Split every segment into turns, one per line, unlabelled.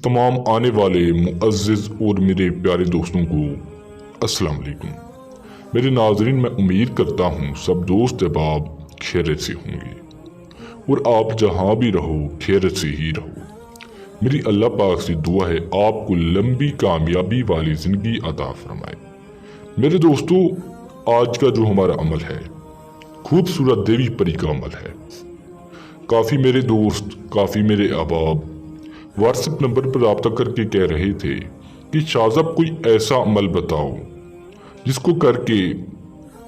तमाम आने वाले मुअज़्ज़िज़ और मेरे प्यारे दोस्तों को अस्सलाम वालेकुम। मेरे नाज़रीन, मैं उम्मीद करता हूँ सब दोस्त अहबाब खैरियत से होंगे और आप जहाँ भी रहो खैरियत से ही रहो। मेरी अल्लाह पाक से दुआ है आपको लंबी कामयाबी वाली ज़िंदगी अता फरमाए। मेरे दोस्तों, आज का जो हमारा अमल है खूबसूरत देवी परी का अमल है। काफ़ी मेरे दोस्त, काफ़ी मेरे अहबाब व्हाट्सएप नंबर पर रब्ता करके कह रहे थे कि शाहज़ब कोई ऐसा अमल बताओ जिसको करके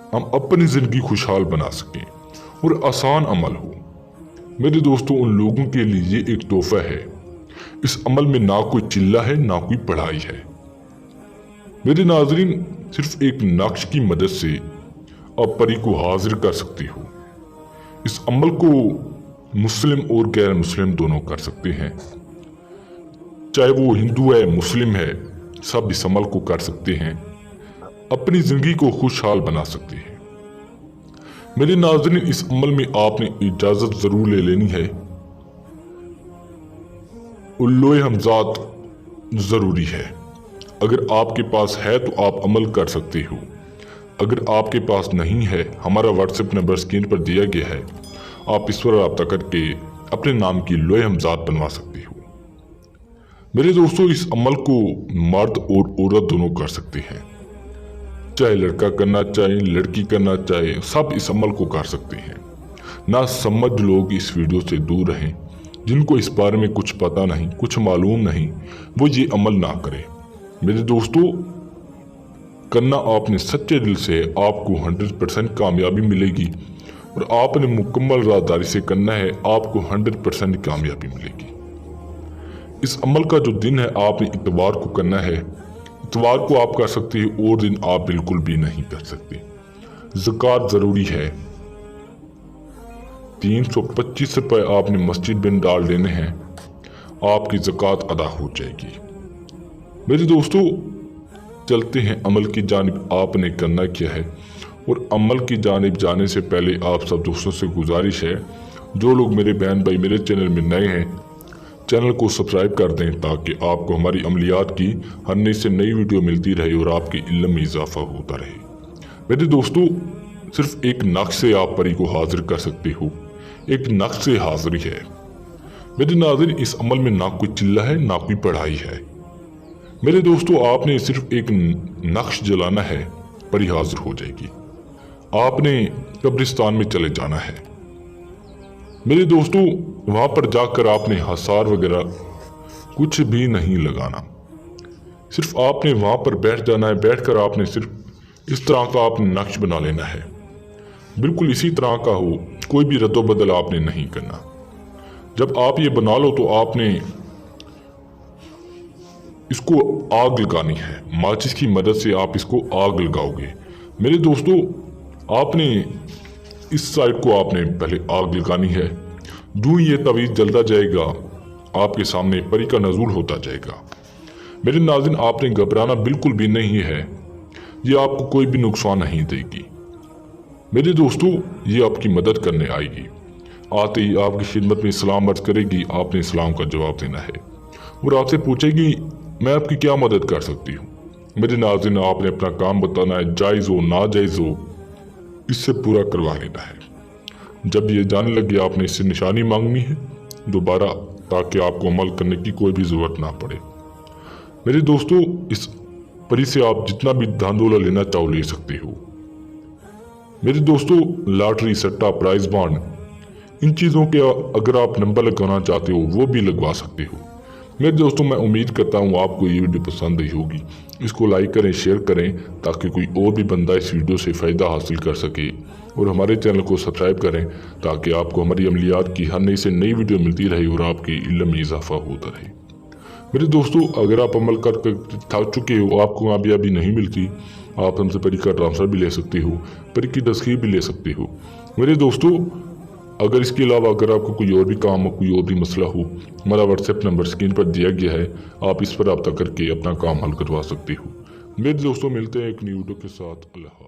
हम अपनी ज़िंदगी खुशहाल बना सकें और आसान अमल हो। मेरे दोस्तों, उन लोगों के लिए ये एक तोहफा है। इस अमल में ना कोई चिल्ला है ना कोई पढ़ाई है। मेरे नाज़रीन, सिर्फ एक नक्श की मदद से आप परी को हाजिर कर सकते हो। इस अमल को मुस्लिम और गैर मुस्लिम दोनों कर सकते हैं, चाहे वो हिंदू है मुस्लिम है, सब इस अमल को कर सकते हैं, अपनी जिंदगी को खुशहाल बना सकते हैं। मेरे नाज़रीन, इस अमल में आपने इजाज़त ज़रूर ले लेनी है। उल्लोए हमजात ज़रूरी है। अगर आपके पास है तो आप अमल कर सकते हो। अगर आपके पास नहीं है, हमारा व्हाट्सएप नंबर स्क्रीन पर दिया गया है, आप इस पर रब्ता करके अपने नाम की लोए हमजात बनवा सकते हो। मेरे दोस्तों, इस अमल को मर्द और औरत दोनों कर सकते हैं, चाहे लड़का करना चाहे लड़की करना चाहे, सब इस अमल को कर सकते हैं। ना समझ लोग इस वीडियो से दूर रहें। जिनको इस बारे में कुछ पता नहीं, कुछ मालूम नहीं, वो ये अमल ना करें। मेरे दोस्तों, करना आपने सच्चे दिल से, आपको 100% कामयाबी मिलेगी और आपने मुकम्मल राहदारी से करना है, आपको 100% कामयाबी मिलेगी। इस अमल का जो दिन है आपने इतवार को करना है। इतवार को आप कर सकते हो और दिन आप बिल्कुल भी नहीं कर सकते। ज़कात ज़रूरी है। 325 रुपये आपने मस्जिद में डाल देने हैं, आपकी ज़कात अदा हो जाएगी। मेरे दोस्तों, चलते हैं अमल की जानिब। आपने करना क्या है और अमल की जानिब जाने से पहले आप सब दोस्तों से गुजारिश है, जो लोग मेरे बहन भाई मेरे चैनल में नए हैं, चैनल को सब्सक्राइब कर दें ताकि आपको हमारी अमलियात की हर नई से नई वीडियो मिलती रहे और आपके इल्म में इजाफा होता रहे। मेरे दोस्तों, सिर्फ एक नक्श से आप परी को हाजिर कर सकते हो। एक नक्श से हाजिरी है। मेरे नाज़रीन, इस अमल में ना कोई चिल्ला है ना कोई पढ़ाई है। मेरे दोस्तों, आपने सिर्फ एक नक्श जलाना है, परी हाजिर हो जाएगी। आपने कब्रिस्तान में चले जाना है। मेरे दोस्तों, वहाँ पर जाकर आपने हसार वगैरह कुछ भी नहीं लगाना। सिर्फ आपने वहाँ पर बैठ जाना है। बैठकर आपने सिर्फ इस तरह का आपने नक्श बना लेना है, बिल्कुल इसी तरह का हो, कोई भी रद्दोबदल आपने नहीं करना। जब आप ये बना लो तो आपने इसको आग लगानी है। माचिस की मदद से आप इसको आग लगाओगे। मेरे दोस्तों, आपने इस साइड को आपने पहले आग लगानी है। जो ये तवीज़ जलता जाएगा, आपके सामने परी का नज़ूल होता जाएगा। मेरे नाज़रीन, आपने घबराना बिल्कुल भी नहीं है। ये आपको कोई भी नुकसान नहीं देगी। मेरे दोस्तों, ये आपकी मदद करने आएगी। आते ही आपकी खिदमत में सलाम अर्ज करेगी। आपने सलाम का जवाब देना है और आपसे पूछेगी मैं आपकी क्या मदद कर सकती हूँ। मेरे नाज़रीन, आपने अपना काम बताना है, जायज़ हो नाजायज़ हो, इससे पूरा करवा लेना है। जब ये जाने लगे, आपने इससे निशानी मांगनी है दोबारा, ताकि आपको अमल करने की कोई भी ज़रूरत ना पड़े। मेरे दोस्तों, इस परी से आप जितना भी धांधोला लेना चाहो ले सकते हो। मेरे दोस्तों, लॉटरी, सट्टा, प्राइज बॉन्ड, इन चीज़ों के अगर आप नंबर लगाना चाहते हो वो भी लगवा सकते हो। मेरे दोस्तों, मैं उम्मीद करता हूँ आपको ये वीडियो पसंद आई होगी। इसको लाइक करें, शेयर करें ताकि कोई और भी बंदा इस वीडियो से फ़ायदा हासिल कर सके, और हमारे चैनल को सब्सक्राइब करें ताकि आपको हमारी अमलियात की हर नई से नई वीडियो मिलती रहे और आपके इल्म में इजाफा होता रहे। मेरे दोस्तों, अगर आप अमल कर थक चुके हो, आपको कामयाबी नहीं मिलती, आप हमसे परी का ट्रांसफ़र भी ले सकते हो, परी की तस्खीर भी ले सकते हो। मेरे दोस्तों, अगर इसके अलावा अगर आपको कोई और भी काम हो, कोई और भी मसला हो, हमारा व्हाट्सएप नंबर स्क्रीन पर दिया गया है, आप इस पर रब्ता करके अपना काम हल करवा सकते हो। मेरे दोस्तों, मिलते हैं एक नई वीडियो के साथ। अल्लाह।